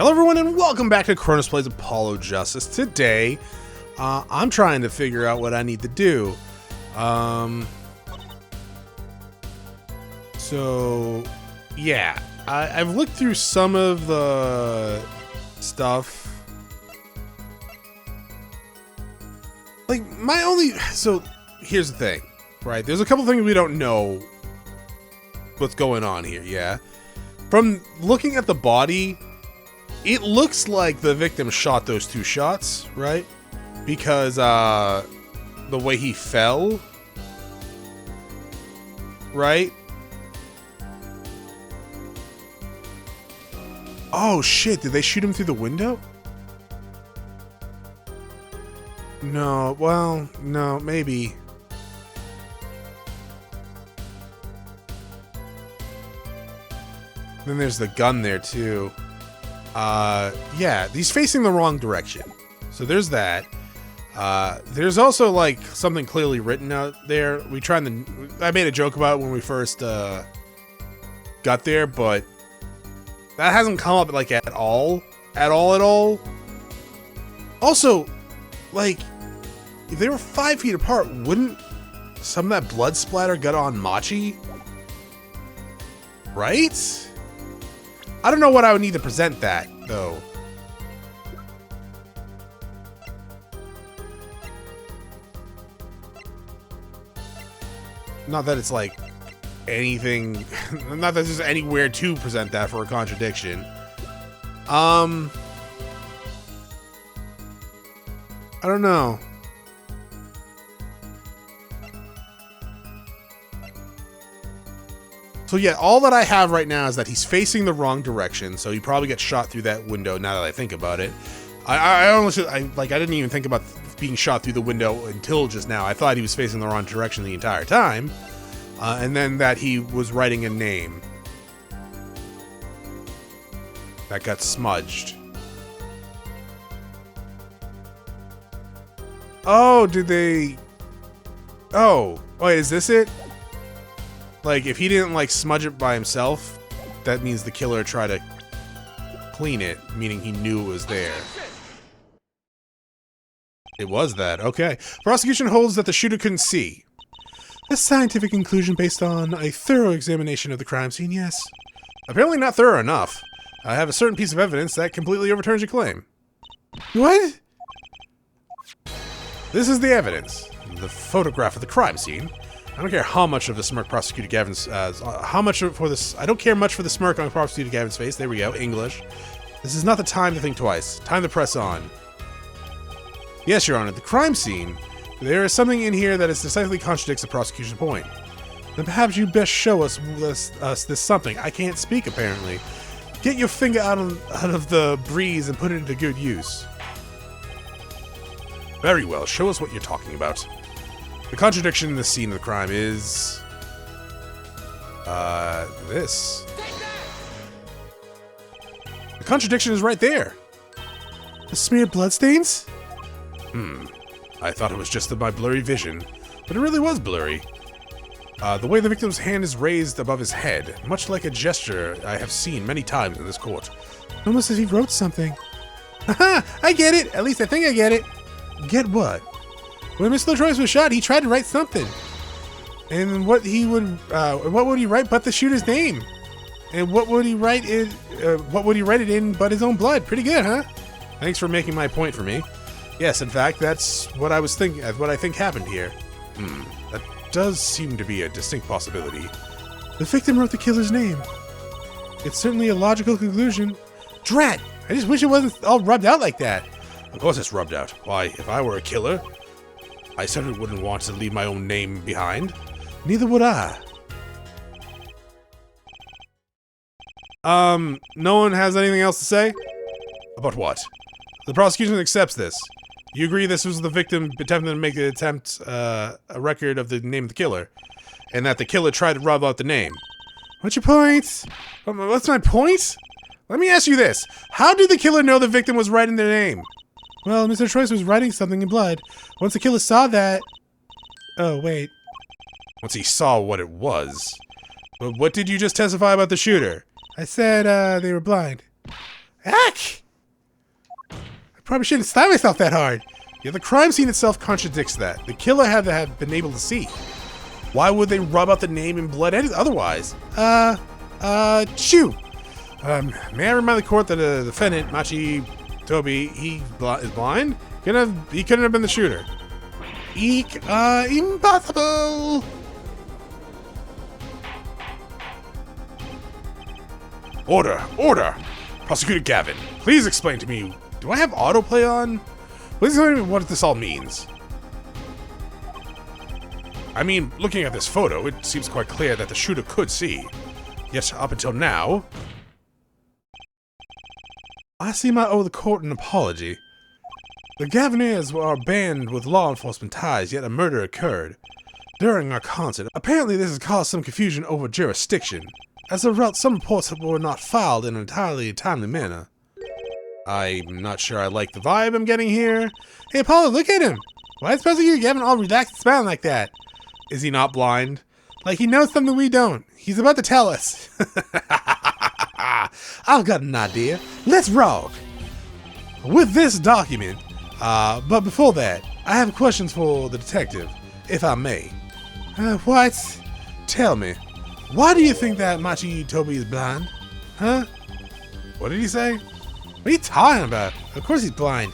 Hello everyone and welcome back to Chronosplays Apollo Justice. Today, I'm trying to figure out what I need to do. So, yeah, I've looked through some of the stuff. Like, so, here's the thing, right? There's a couple things we don't know what's going on here, yeah? From looking at the body, it looks like the victim shot those two shots, right? Because, the way he fell, right? Oh, shit, did they shoot him through the window? No, well, no, maybe. Then there's the gun there, too. Yeah, he's facing the wrong direction. So there's that. There's also, like, something clearly written out there. I made a joke about it when we first, got there, but that hasn't come up, like, at all. At all. Also, like, if they were 5 feet apart, wouldn't some of that blood splatter get on Machi? Right? I don't know what I would need to present that, though. Not that it's like anything, not that there's anywhere to present that for a contradiction. I don't know. So yeah, all that I have right now is that he's facing the wrong direction, so he probably gets shot through that window. Now that I think about it, I didn't even think about being shot through the window until just now. I thought he was facing the wrong direction the entire time, and then that he was writing a name that got smudged. Oh, did they? Oh, wait, is this it? Like, if he didn't, like, smudge it by himself, that means the killer tried to clean it, meaning he knew it was there. It was that, okay. Prosecution holds that the shooter couldn't see. A scientific conclusion based on a thorough examination of the crime scene, yes. Apparently not thorough enough. I have a certain piece of evidence that completely overturns your claim. What? This is the evidence. The photograph of the crime scene. I don't care how much of the smirk prosecutor Gavin's, I don't care much for the smirk on prosecutor Gavin's face. There we go, English. This is not the time to think twice. Time to press on. Yes, Your Honor, the crime scene. There is something in here that decisively contradicts the prosecution's point. Then perhaps you best show us this something. I can't speak, apparently. Get your finger out of the breeze and put it into good use. Very well, show us what you're talking about. The contradiction in the scene of the crime is... this. The contradiction is right there. The smeared bloodstains? I thought it was just my blurry vision, but it really was blurry. The way the victim's hand is raised above his head, much like a gesture I have seen many times in this court. Almost as if he wrote something. Haha! I get it! At least I think I get it. Get what? When Mr. LaTroyce was shot, he tried to write something. And what would he write but the shooter's name? And what would he write it in but his own blood? Pretty good, huh? Thanks for making my point for me. Yes, in fact, that's what I think happened here. That does seem to be a distinct possibility. The victim wrote the killer's name. It's certainly a logical conclusion. Drat! I just wish it wasn't all rubbed out like that. Of course it's rubbed out. Why, if I were a killer, I certainly wouldn't want to leave my own name behind. Neither would I. No one has anything else to say? About what? The prosecution accepts this. You agree this was the victim attempting to make a record of the name of the killer, and that the killer tried to rub out the name. What's your point? What's my point? Let me ask you this. How did the killer know the victim was writing their name? Well, Mr. Troyce was writing something in blood. Once the killer saw that... Oh, wait. Once he saw what it was. But what did you just testify about the shooter? I said, they were blind. Heck! I probably shouldn't stab myself that hard. Yeah, the crime scene itself contradicts that. The killer had to have been able to see. Why would they rub out the name in blood otherwise? Shoo! May I remind the court that the defendant, Machi Toby, is blind? He couldn't have been the shooter. Eek, impossible! Order! Order! Prosecutor Gavin, please explain to me, do I have autoplay on? Please explain to me what this all means. I mean, looking at this photo, it seems quite clear that the shooter could see. Yet, up until now... I seem I owe the court an apology. The Gaviniers are banned with law enforcement ties, yet a murder occurred during our concert. Apparently this has caused some confusion over jurisdiction. As a result, some reports were not filed in an entirely timely manner. I'm not sure I like the vibe I'm getting here. Hey, Apollo, look at him! Why is Prosecutor Gavin all relaxed and smiling like that? Is he not blind? Like he knows something we don't. He's about to tell us. I've got an idea. Let's rock! With this document, but before that, I have questions for the detective, if I may. What? Tell me, why do you think that Machi Toby is blind? Huh? What did he say? What are you talking about? Of course he's blind.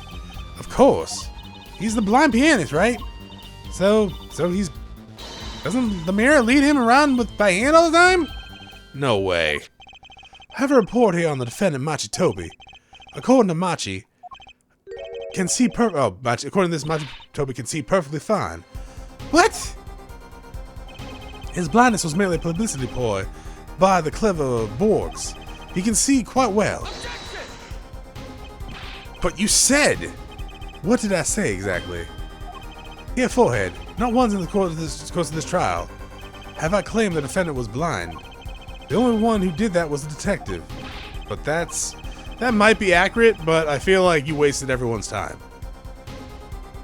Of course. He's the blind pianist, right? So he's... Doesn't the mirror lead him around by hand all the time? No way. I have a report here on the defendant, Machi Toby. According to Machi, according to this, Machi Toby can see perfectly fine. What? His blindness was merely a publicity ploy by the clever Borgs. He can see quite well. But you said... What did I say exactly? Here, forehead. Not once in the course of this trial have I claimed the defendant was blind. The only one who did that was the detective. But that might be accurate, but I feel like you wasted everyone's time.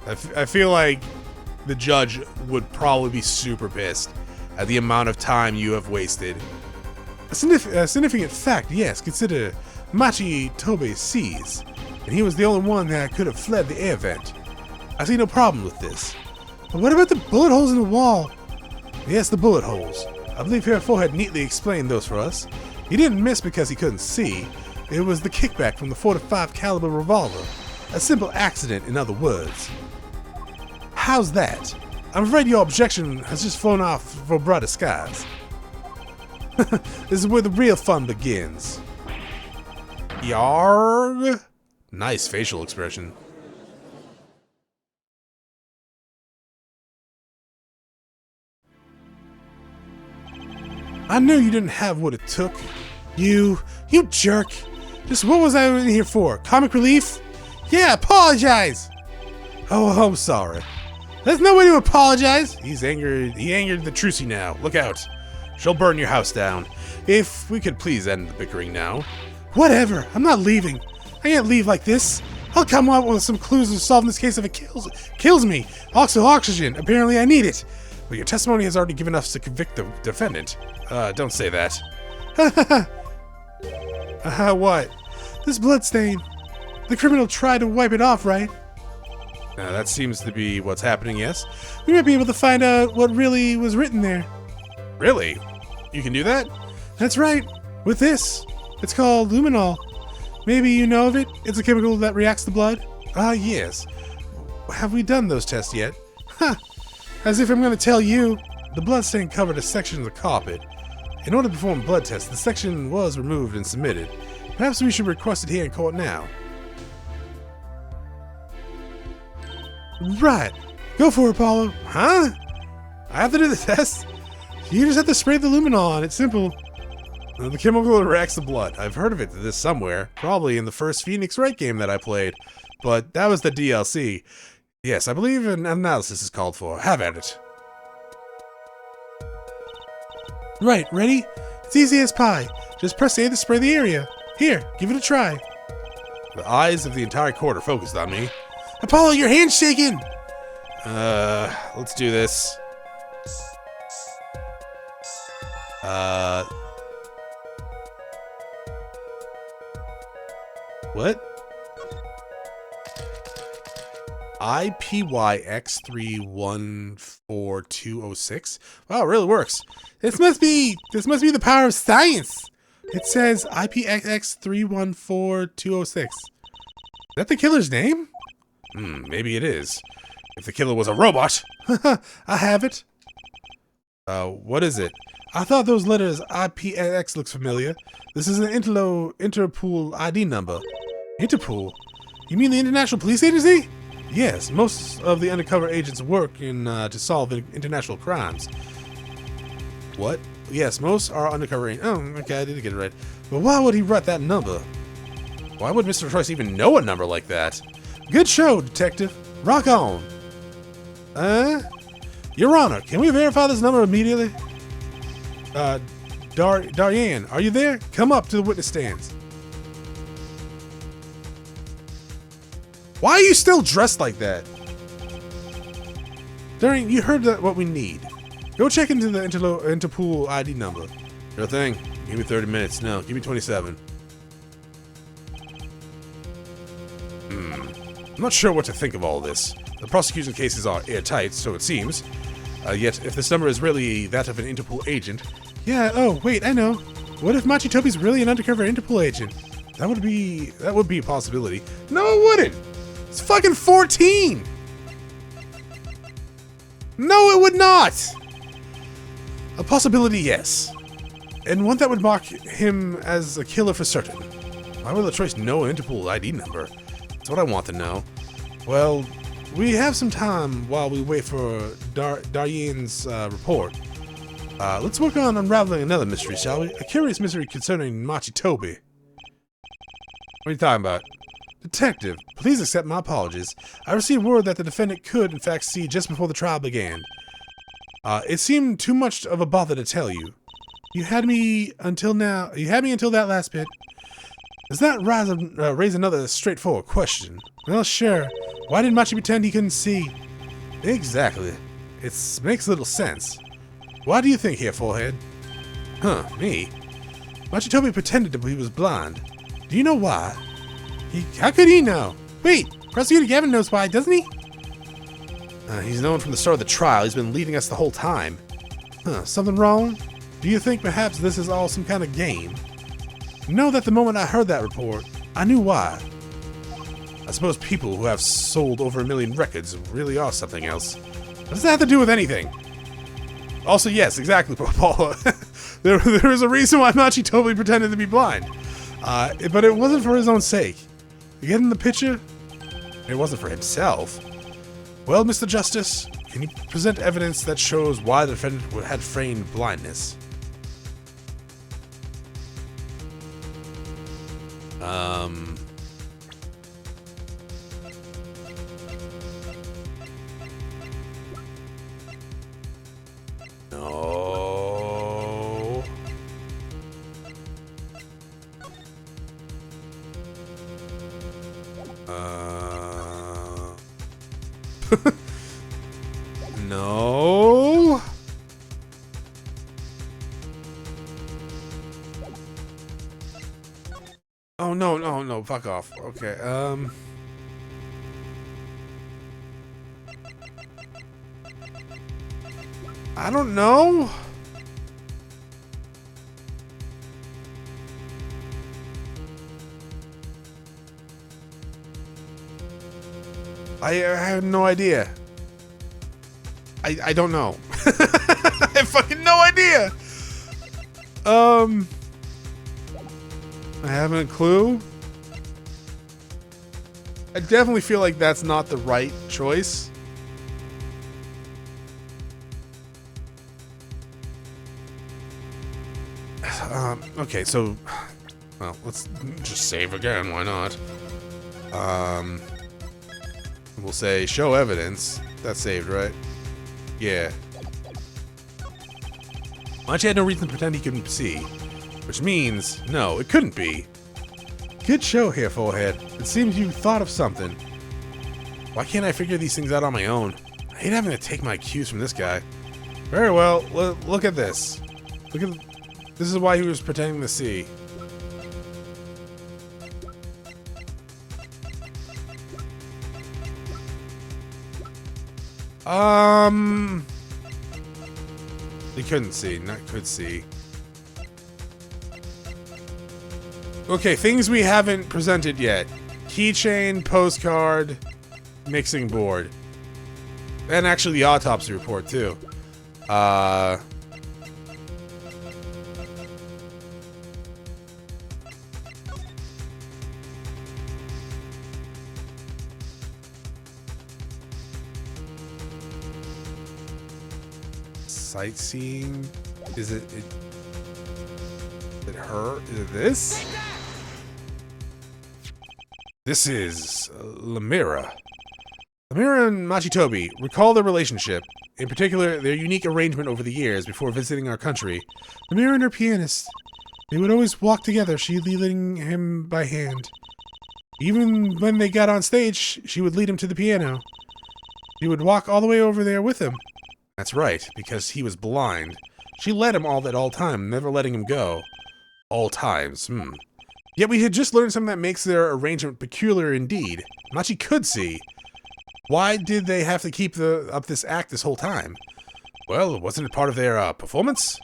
I feel like the judge would probably be super pissed at the amount of time you have wasted. A significant fact, yes. Consider Machi Tobe sees, and he was the only one that could have fled the air vent. I see no problem with this. But what about the bullet holes in the wall? Yes, the bullet holes. I believe Herr Forehead neatly explained those for us. He didn't miss because he couldn't see. It was the kickback from the .45 caliber revolver. A simple accident, in other words. How's that? I'm afraid your objection has just flown off for brighter skies. This is where the real fun begins. Yarg. Nice facial expression. I knew you didn't have what it took. You jerk. Just what was I in here for? Comic relief? Yeah, apologize. Oh, I'm sorry. There's no way to apologize. He angered the Trucy now. Look out. She'll burn your house down. If we could please end the bickering now. Whatever. I'm not leaving. I can't leave like this. I'll come up with some clues to solve this case if it kills me. Also, oxygen. Apparently I need it. But your testimony has already given us to convict the defendant. Don't say that. What? This bloodstain. The criminal tried to wipe it off, right? That seems to be what's happening, yes. We might be able to find out what really was written there. Really? You can do that? That's right. With this. It's called Luminol. Maybe you know of it? It's a chemical that reacts to blood? Yes. Have we done those tests yet? Huh. As if I'm going to tell you. The bloodstain covered a section of the carpet. In order to perform a blood test, the section was removed and submitted. Perhaps we should request it here in court now. Right. Go for it, Apollo. Huh? I have to do the test? You just have to spray the luminol on. It's simple. The chemical that reacts the blood. I've heard of it this somewhere. Probably in the first Phoenix Wright game that I played. But that was the DLC. Yes, I believe an analysis is called for. Have at it. Right, ready? It's easy as pie. Just press A to spray the area. Here, give it a try. The eyes of the entire court are focused on me. Apollo, your hand's shaking! Let's do this. What? IPYX314206? Wow, it really works. This must be the power of science. It says IPXX314206. Is that the killer's name? Maybe it is. If the killer was a robot. I have it. What is it? I thought those letters IPX looks familiar. This is an Interpol ID number. Interpol? You mean the International Police Agency? Yes, most of the undercover agents work to solve international crimes. What? Yes, most are undercover agents. Oh, okay, I didn't get it right. But why would he write that number? Why would Mr. Choice even know a number like that? Good show, Detective. Rock on. Your Honor, can we verify this number immediately? Daryan, are you there? Come up to the witness stands. Why are you still dressed like that? Daryan, you heard what we need. Go check into the Interpol ID number. Sure thing. Give me 30 minutes. No, give me 27. I'm not sure what to think of all this. The prosecution cases are airtight, so it seems. Yet, if this number is really that of an Interpol agent... Yeah, oh, wait, I know. What if Machi Toby's really an undercover Interpol agent? That would be a possibility. No, it wouldn't! It's fucking 14! No, it would not! A possibility, yes. And one that would mark him as a killer for certain. Why would the choice know an Interpol ID number? That's what I want to know. Well, we have some time while we wait for Daryan's report. Let's work on unraveling another mystery, shall we? A curious mystery concerning Machi Toby. What are you talking about? Detective, please accept my apologies. I received word that the defendant could, in fact, see just before the trial began. It seemed too much of a bother to tell you. You had me until now. You had me until that last bit. Does that raise another straightforward question? Well, sure. Why did Machi pretend he couldn't see? Exactly. It makes little sense. Why do you think here, Forehead? Huh, me? Machi Toby pretended that he was blind. Do you know why? How could he know? Wait, Prosecutor Gavin knows why, doesn't he? He's known from the start of the trial. He's been leading us the whole time. Huh, something wrong? Do you think perhaps this is all some kind of game? Know that the moment I heard that report, I knew why. I suppose people who have sold over 1 million records really are something else. What does that have to do with anything? Also, yes, exactly, Paula. there is a reason why Machi Toby pretended to be blind. But it wasn't for his own sake. You get in the picture? It wasn't for himself. Well, Mr. Justice, can you present evidence that shows why the defendant had feigned blindness? No. No. Oh, no, fuck off. Okay, I don't know. I have no idea. I don't know. I have fucking no idea. I haven't a clue. I definitely feel like that's not the right choice. Okay, so, well, let's just save again. Why not? We'll say show evidence. That's saved, right? Yeah. Machi had no reason to pretend he couldn't see, which means no, it couldn't be. Good show here, Forehead. It seems you thought of something. Why can't I figure these things out on my own? I hate having to take my cues from this guy. Very well. Look at this. This is why he was pretending to see. They couldn't see, not could see. Okay, things we haven't presented yet. Keychain, postcard, mixing board. And actually the autopsy report, too. Sightseeing? Is it her? Is it this? This is Lamiroir. Lamiroir and Machi recall their relationship, in particular their unique arrangement over the years before visiting our country. Lamiroir and her pianist. They would always walk together, she leading him by hand. Even when they got on stage, she would lead him to the piano. He would walk all the way over there with him. That's right, because he was blind. She led him all time, never letting him go. All times, Yet we had just learned something that makes their arrangement peculiar indeed. Machi could see. Why did they have to keep up this act this whole time? Well, wasn't it part of their performance?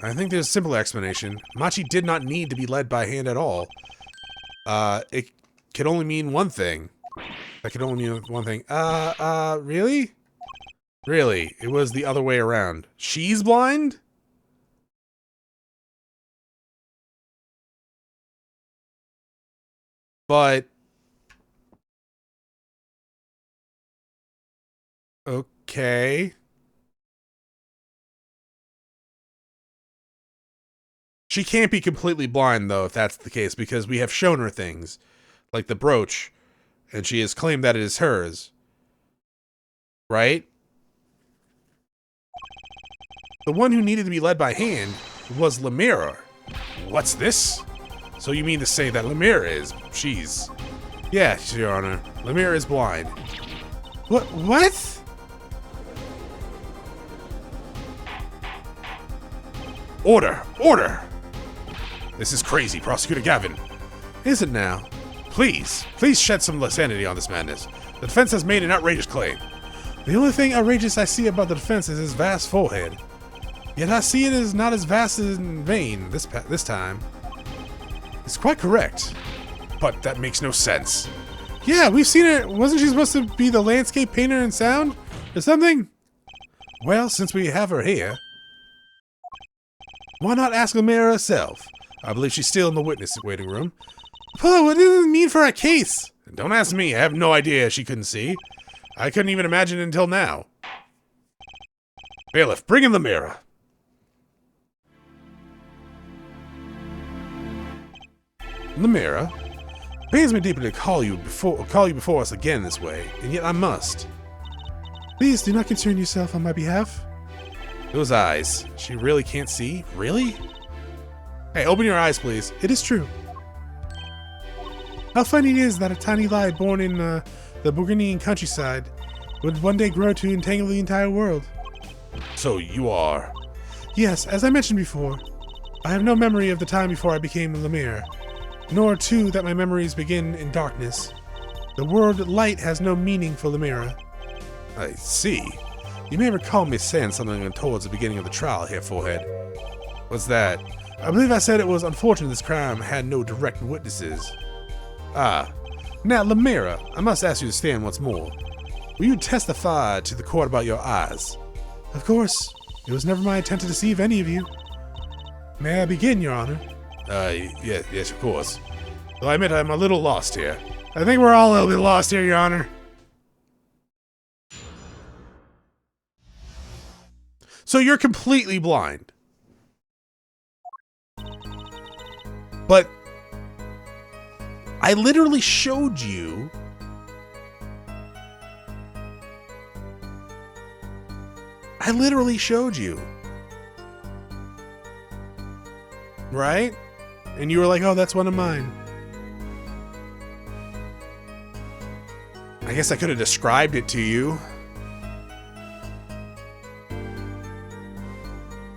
I think there's a simple explanation. Machi did not need to be led by hand at all. It could only mean one thing. That could only mean one thing. Really? Really, it was the other way around. She's blind? But... okay. She can't be completely blind, though, if that's the case, because we have shown her things. Like the brooch. And she has claimed that it is hers. Right? The one who needed to be led by hand was Lamiroir. What's this? So you mean to say that Lamiroir she's... Yes, Your Honor. Lamiroir is blind. What? Order! Order! This is crazy, Prosecutor Gavin. Is it now? Please shed some sanity on this madness. The defense has made an outrageous claim. The only thing outrageous I see about the defense is his vast forehead. Yet I see it as not as vast as in vain this time. It's quite correct. But that makes no sense. Yeah, we've seen it. Wasn't she supposed to be the landscape painter in sound? Or something? Well, since we have her here, why not ask Lamiroir herself? I believe she's still in the witness waiting room. Apollo, what does it mean for our case? Don't ask me. I have no idea she couldn't see. I couldn't even imagine it until now. Bailiff, bring in Lamiroir. Lamiroir, it pains me deeply to call you before us again this way, and yet I must. Please do not concern yourself on my behalf. Those eyes. She really can't see? Really? Hey, open your eyes, please. It is true. How funny it is that a tiny light born in the Burgundian countryside would one day grow to entangle the entire world. So you are... Yes, as I mentioned before, I have no memory of the time before I became Lamiroir, nor, too, that my memories begin in darkness. The word light has no meaning for Lamiroir. I see. You may recall me saying something towards the beginning of the trial here, Forehead. What's that? I believe I said it was unfortunate this crime had no direct witnesses. Ah. Now, Lamiroir, I must ask you to stand once more. Will you testify to the court about your eyes? Of course. It was never my intent to deceive any of you. May I begin, Your Honor? Yes, of course. Though I admit I'm a little lost here. I think we're all a little bit lost here, Your Honor. So you're completely blind. But I literally showed you right? And you were like, oh, that's one of mine. I guess I could have described it to you.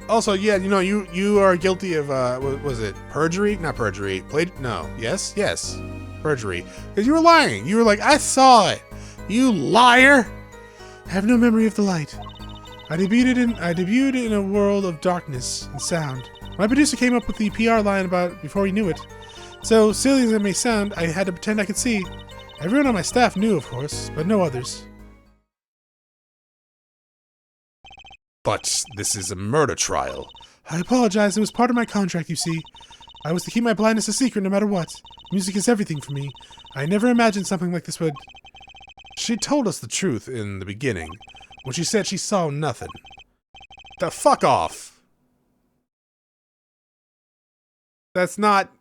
Also, yeah, you know, you are guilty of, what was it? Perjury? Not perjury. No. Yes? Perjury. Because you were lying. You were like, I saw it. You liar. I have no memory of the light. I debuted in a world of darkness and sound. My producer came up with the PR line about it before he knew it. So, silly as it may sound, I had to pretend I could see. Everyone on my staff knew, of course, but no others. But this is a murder trial. I apologize, it was part of my contract, you see. I was to keep my blindness a secret no matter what. Music is everything for me. I never imagined something like this would... She told us the truth in the beginning, when she said she saw nothing. The fuck off! That's not...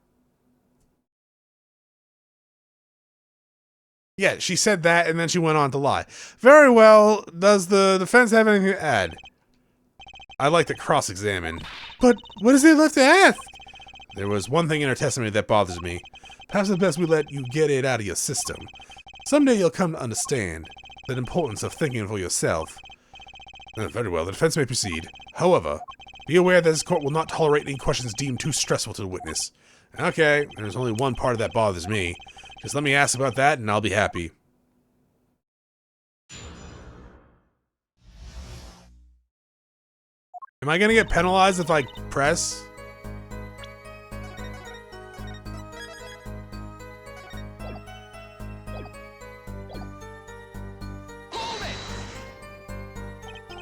Yeah, she said that and then she went on to lie. Very well, does the defense have anything to add? I'd like to cross-examine. But what is there left to ask? There was one thing in her testimony that bothers me. Perhaps it's best we let you get it out of your system. Someday you'll come to understand the importance of thinking for yourself. Very well, the defense may proceed. However, be aware that this court will not tolerate any questions deemed too stressful to the witness. Okay, there's only one part of that bothers me. Just let me ask about that and I'll be happy. Am I gonna get penalized if I press?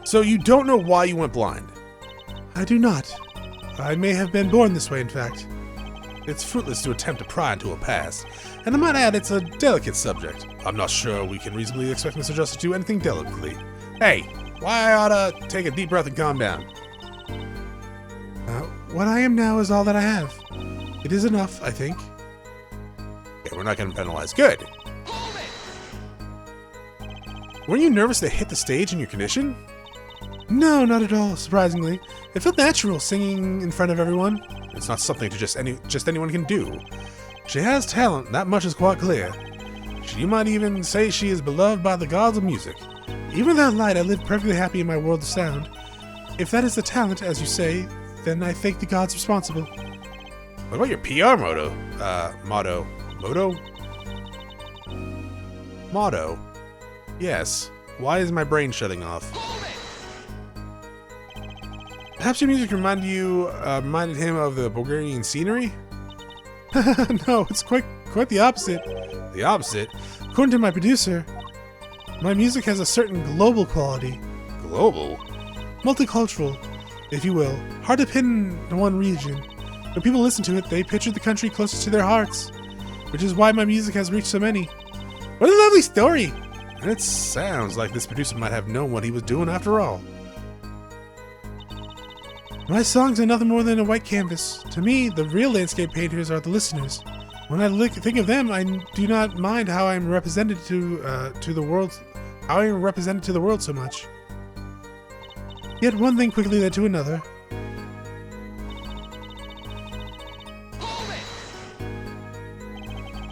So you don't know why you went blind? I do not. I may have been born this way, in fact. It's fruitless to attempt to pry into a past, and I might add it's a delicate subject. I'm not sure we can reasonably expect Mr. Justice to do anything delicately. Hey, why I oughta take a deep breath and calm down? What I am now is all that I have. It is enough, I think. Okay, we're not gonna penalize. Good! Weren't you nervous to hit the stage in your condition? No, not at all, surprisingly. It felt natural, singing in front of everyone. It's not something to just anyone can do. She has talent, that much is quite clear. You might even say she is beloved by the gods of music. Even without light, I live perfectly happy in my world of sound. If that is the talent, as you say, then I thank the gods responsible. What about your PR motto? Motto? Yes. Why is my brain shutting off? Perhaps your music reminded him of the Bulgarian scenery? No, it's quite the opposite. The opposite? According to my producer, my music has a certain global quality. Global? Multicultural, if you will. Hard to pin in one region. When people listen to it, they picture the country closest to their hearts, which is why my music has reached so many. What a lovely story! And it sounds like this producer might have known what he was doing after all. My songs are nothing more than a white canvas. To me, the real landscape painters are the listeners. When I think of them, I do not mind how I am represented to the world. How I am represented to the world so much. Yet one thing quickly led to another.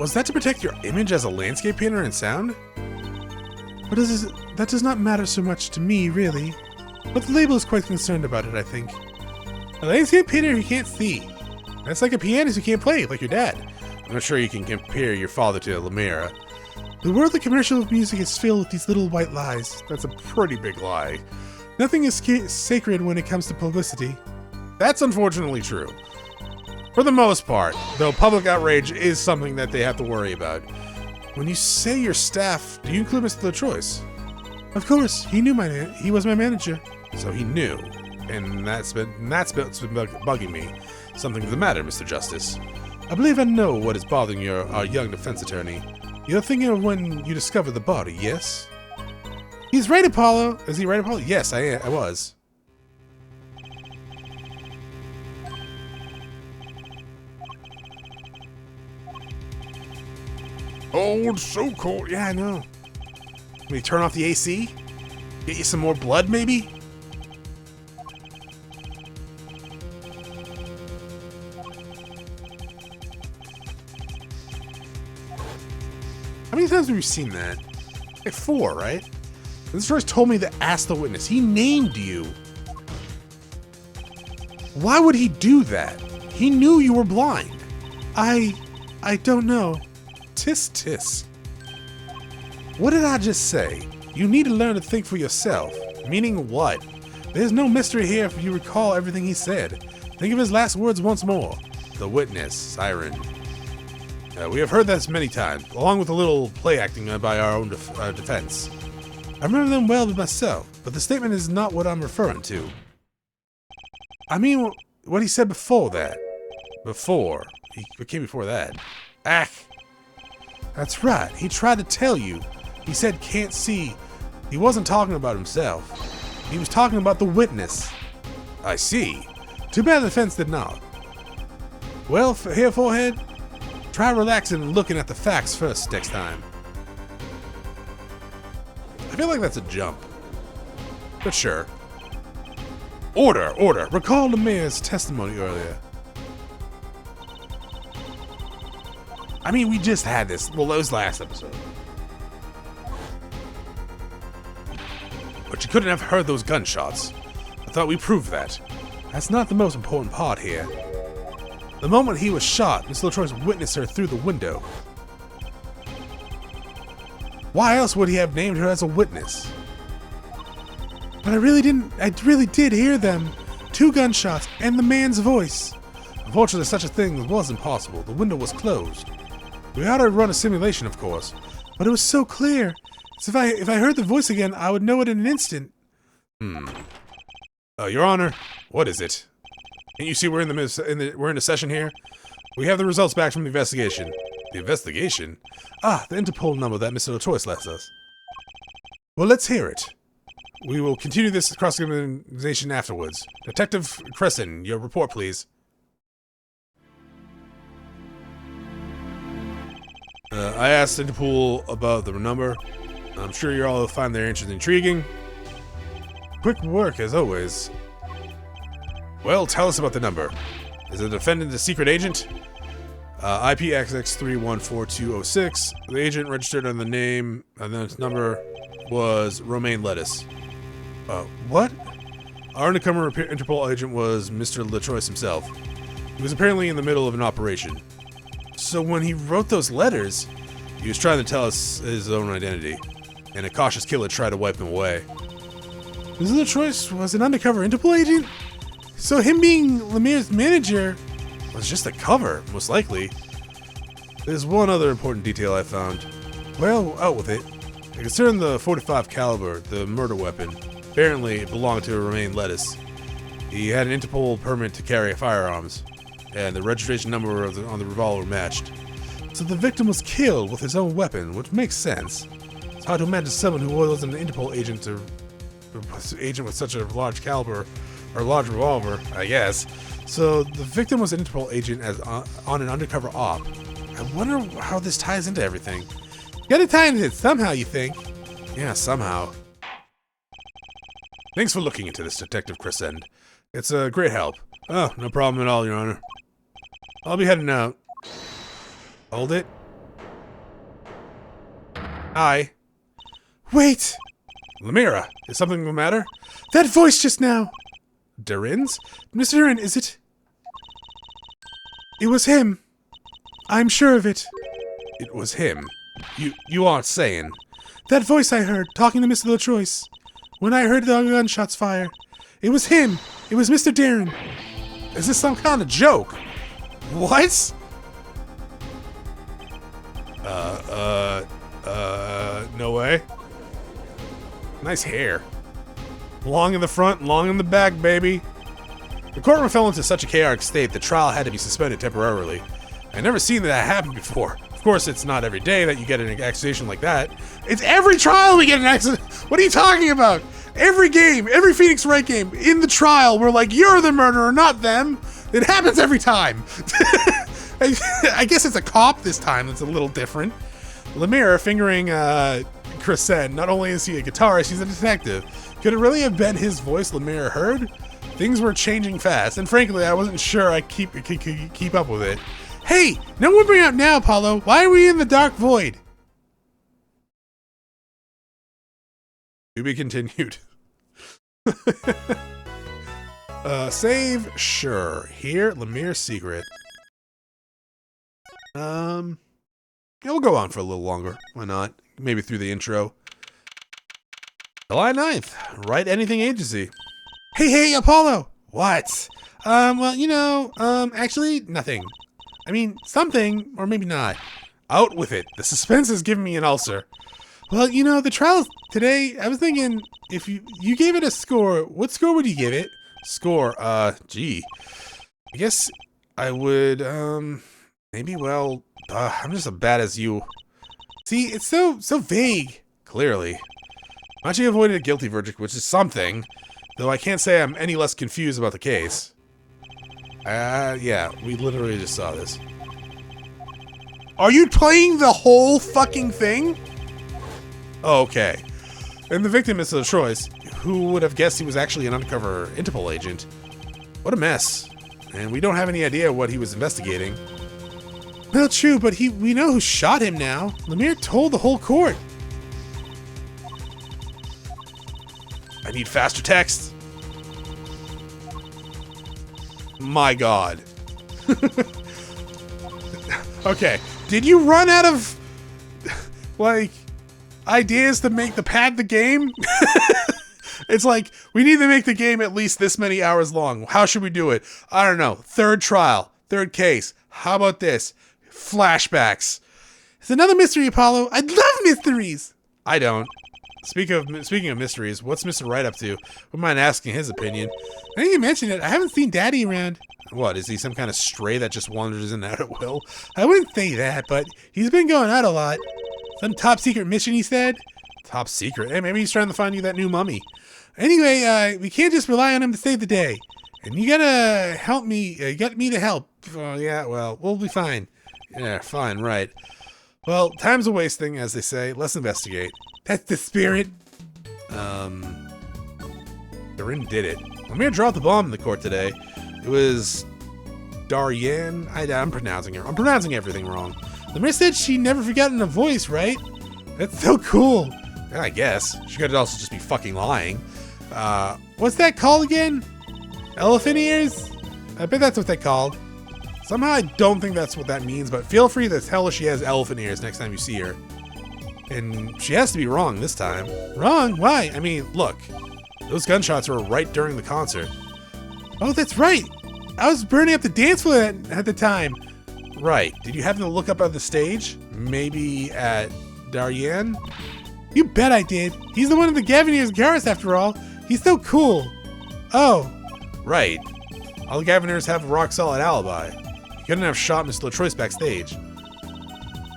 Was that to protect your image as a landscape painter and sound? But that does not matter so much to me, really. But the label is quite concerned about it, I think. A landscape painter who can't see. That's like a pianist who can't play, like your dad. I'm not sure you can compare your father to Lamiroir. The world of commercial music is filled with these little white lies. That's a pretty big lie. Nothing is sacred when it comes to publicity. That's unfortunately true. For the most part, though public outrage is something that they have to worry about. When you say your staff, do you include Mr. LaChoice? Of course, he knew he was my manager. So he knew. And that's been bugging me. Something's the matter, Mr. Justice. I believe I know what is bothering our young defense attorney. You're thinking of when you discovered the body, yes? He's right, Apollo. Is he right, Apollo? Yes, I was. Oh, it's so cold. Yeah, I know. Can we turn off the AC? Get you some more blood, maybe? How many times have we seen that? Like 4, right? This story's told me to ask the witness. He named you. Why would he do that? He knew you were blind. I don't know. Tis tis. What did I just say? You need to learn to think for yourself. Meaning what? There's no mystery here if you recall everything he said. Think of his last words once more. The witness, siren. We have heard this many times, along with a little play acting by our own defense. I remember them well myself, but the statement is not what I'm referring to. I mean, what he said before that. What came before that? Ach! That's right, he tried to tell you. He said can't see. He wasn't talking about himself. He was talking about the witness. I see. Too bad the defense did not. Well, here, forehead, try relaxing and looking at the facts first next time. I feel like that's a jump. But sure. Order! Recall Lamir's testimony earlier. I mean, we just had this. Well, that was last episode. But you couldn't have heard those gunshots. I thought we proved that. That's not the most important part here. The moment he was shot, Miss LaTroy's witnessed her through the window. Why else would he have named her as a witness? But I really did hear them. 2 gunshots and the man's voice. Unfortunately, such a thing was impossible. The window was closed. We ought to run a simulation, of course, but it was so clear. So if I heard the voice again, I would know it in an instant. Your Honor, what is it? Can't you see we're in a session here? We have the results back from the investigation. The investigation? Ah, the Interpol number that Mr. LaTroy left us. Well, let's hear it. We will continue this cross-examination afterwards. Detective Crescent, your report, please. I asked Interpol about the number. I'm sure you all find their interest intriguing. Quick work, as always. Well, tell us about the number. Is the defendant a secret agent? IPXX314206. The agent registered on the name, and the number was Romaine Lettuce. What? Our undercover Interpol agent was Mr. LaTroy himself. He was apparently in the middle of an operation. So when he wrote those letters, he was trying to tell us his own identity, and a cautious killer tried to wipe him away. Mr. LaTroy was an undercover Interpol agent? So him being Lamir's manager was just a cover, most likely. There's one other important detail I found. Well, out with it. It concerned the .45 caliber, the murder weapon. Apparently, it belonged to Romaine Lettuce. He had an Interpol permit to carry firearms, and the registration number on the revolver matched. So the victim was killed with his own weapon, which makes sense. It's hard to imagine someone who wasn't an Interpol agent with such a large caliber, or large revolver, I guess. So the victim was an Interpol agent on an undercover op. I wonder how this ties into everything. Gotta tie into it somehow, you think? Yeah, somehow. Thanks for looking into this, Detective Crescent. It's a great help. Oh, no problem at all, Your Honor. I'll be heading out. Hold it. Hi. Wait! Lamira, is something the matter? That voice just now! Daryan's? Mr. Daryan, is it? It was him. I'm sure of it. It was him? You aren't saying? That voice I heard, talking to Mr. LaTroy. When I heard the gunshots fire. It was him. It was Mr. Daryan. Is this some kind of joke? What? No way. Nice hair. Long in the front, long in the back, baby. The courtroom fell into such a chaotic state the trial had to be suspended temporarily. I've never seen that happen before. Of course, it's not every day that you get an accusation like that. It's every trial we get an accusation. What are you talking about? Every game, every Phoenix Wright game, in the trial, we're like, you're the murderer, not them. It happens every time. I guess it's a cop this time that's a little different. Lamir fingering Crescent. Not only is he a guitarist, he's a detective. Could it really have been his voice Lamir heard? Things were changing fast, and frankly, I wasn't sure I could keep up with it. Hey, no one bring up now, Apollo. Why are we in the dark void? To be continued. Save? Sure. Here, Lamir's secret. Yeah, we'll go on for a little longer. Why not? Maybe through the intro. July 9th. Write Anything Agency. Hey, Apollo! What? Actually, nothing. I mean, something, or maybe not. Out with it. The suspense has given me an ulcer. Well, the trial today, I was thinking, if you gave it a score, what score would you give it? Score, gee. I guess I would, maybe, well, I'm just as bad as you. See, it's so vague. Clearly. Machi avoided a guilty verdict, which is something, though I can't say I'm any less confused about the case. Yeah, we literally just saw this. Are you playing the whole fucking thing? Oh, okay. And the victim is Troyes, who would have guessed he was actually an undercover Interpol agent. What a mess. And we don't have any idea what he was investigating. Well, true, but we know who shot him now. Lemire told the whole court. I need faster text. My God. Okay, did you run out of, like, ideas to make the pad the game? It's like, we need to make the game at least this many hours long. How should we do it? I don't know. Third trial. Third case. How about this? Flashbacks. It's another mystery, Apollo. I love mysteries. I don't. Speaking of mysteries, what's Mr. Wright up to? Wouldn't mind asking his opinion. I think you mentioned it. I haven't seen Daddy around. What, is he some kind of stray that just wanders in and out at will? I wouldn't say that, but he's been going out a lot. Some top secret mission, he said. Top secret? Hey, maybe he's trying to find you that new mummy. Anyway, we can't just rely on him to save the day. And you gotta help me. You got me to help. Yeah, well, we'll be fine. Yeah, fine, right. Well, time's a wasting, as they say. Let's investigate. That's the spirit. Daryan did it. Lamir dropped the bomb in the court today. It was Daryan. I'm pronouncing it. I'm pronouncing everything wrong. Lamir said she never forgotten a voice, right? That's so cool. Yeah, I guess. She could also just be fucking lying. What's that called again? Elephant ears? I bet that's what they called. Somehow I don't think that's what that means, but feel free to tell her she has elephant ears next time you see her. And she has to be wrong this time. Wrong? Why? I mean, look. Those gunshots were right during the concert. Oh, that's right. I was burning up the dance floor at the time. Right. Did you happen to look up at the stage? Maybe at Daryan? You bet I did. He's the one of the Gavineers Garrus after all. He's so cool. Oh. Right. All the Gavineers have a rock-solid alibi. You couldn't have shot Miss LaTroyce backstage.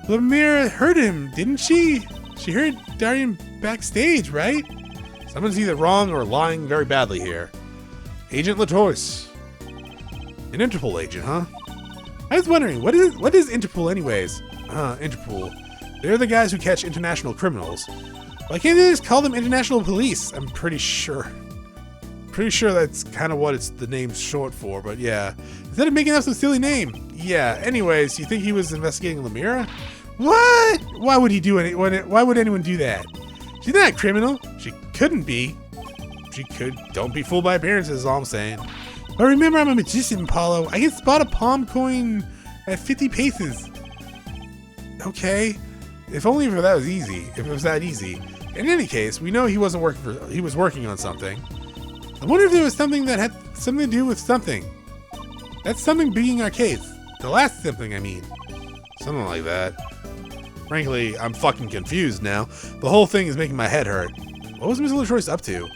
Lamira heard him, didn't she? She heard Daryan backstage, right? Someone's either wrong or lying very badly here. Agent LaTroyce. An Interpol agent, huh? I was wondering, what is Interpol anyways? Interpol. They're the guys who catch international criminals. Why can't they just call them international police? I'm pretty sure. Pretty sure that's kind of what the name's short for, but yeah. Instead of making up some silly name. Yeah, anyways, you think he was investigating Lamira? What? Why would he do it? Why would anyone do that? She's not a criminal. She couldn't be. She could. Don't be fooled by appearances, is all I'm saying. But remember, I'm a magician, Paulo. I can spot a palm coin at 50 paces. Okay. If only if that was easy. If it was that easy. In any case, we know he wasn't working he was working on something. I wonder if there was something that had something to do with something. That's something being our case. The last something, I mean. Something like that. Frankly, I'm fucking confused now. The whole thing is making my head hurt. What was Miss LaTroyce up to?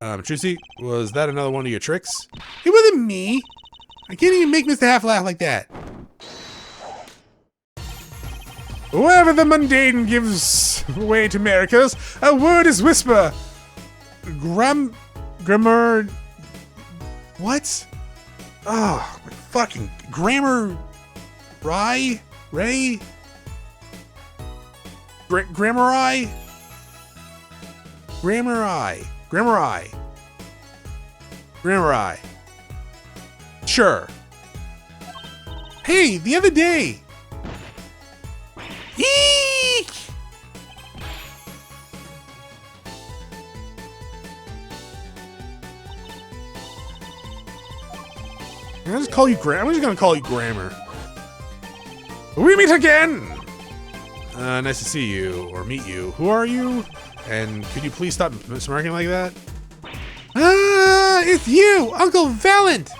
Trucy, was that another one of your tricks? It wasn't me. I can't even make Mr. Half laugh like that. Wherever the mundane gives way to miracles, a word is whisper. Grammar. What? Oh, my fucking grammar. Ray? Grammari? Sure. Hey, the other day. Eek! I'm just gonna call you Grammar. We meet again. Nice to see you, or meet you. Who are you? And could you please stop smirking like that? Ah, it's you, Uncle Valent!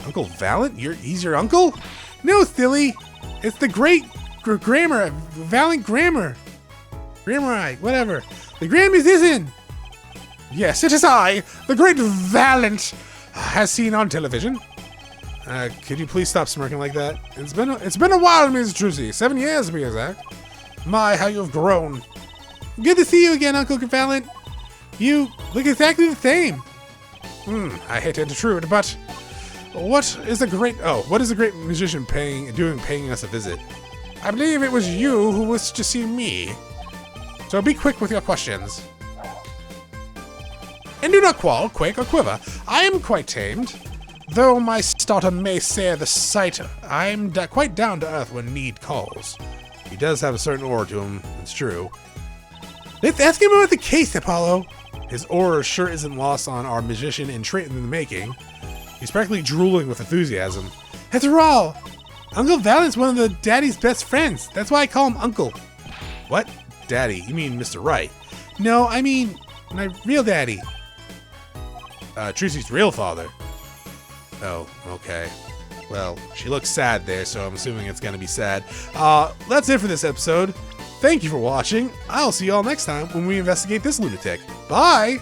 Uncle Valent? He's your uncle? No, silly! It's the great grammar, Valent Grammar. Lamiroir, whatever. The Grand Musician! Yes, it is I, the great Valent, as seen on television. Could you please stop smirking like that? It's been a while, Ms. Druzy. 7 years to be exact. My, how you've grown. Good to see you again, Uncle Valent. You look exactly the same. I hate to intrude, but what is the great musician paying us a visit? I believe it was you who wished to see me. So be quick with your questions. And do not quarrel, quake, or quiver. I am quite tamed. Though my starter may say the sight, I'm quite down to earth when need calls. He does have a certain aura to him, it's true. Let's ask him about the case, Apollo. His aura sure isn't lost on our magician and trait in the making. He's practically drooling with enthusiasm. After all, Uncle Valent's one of the Daddy's best friends. That's why I call him Uncle. What? Daddy? You mean Mr. Wright? No, I mean my real daddy. Trucy's real father. Oh, okay. Well, she looks sad there, so I'm assuming it's gonna be sad. That's it for this episode. Thank you for watching. I'll see you all next time when we investigate this lunatic. Bye!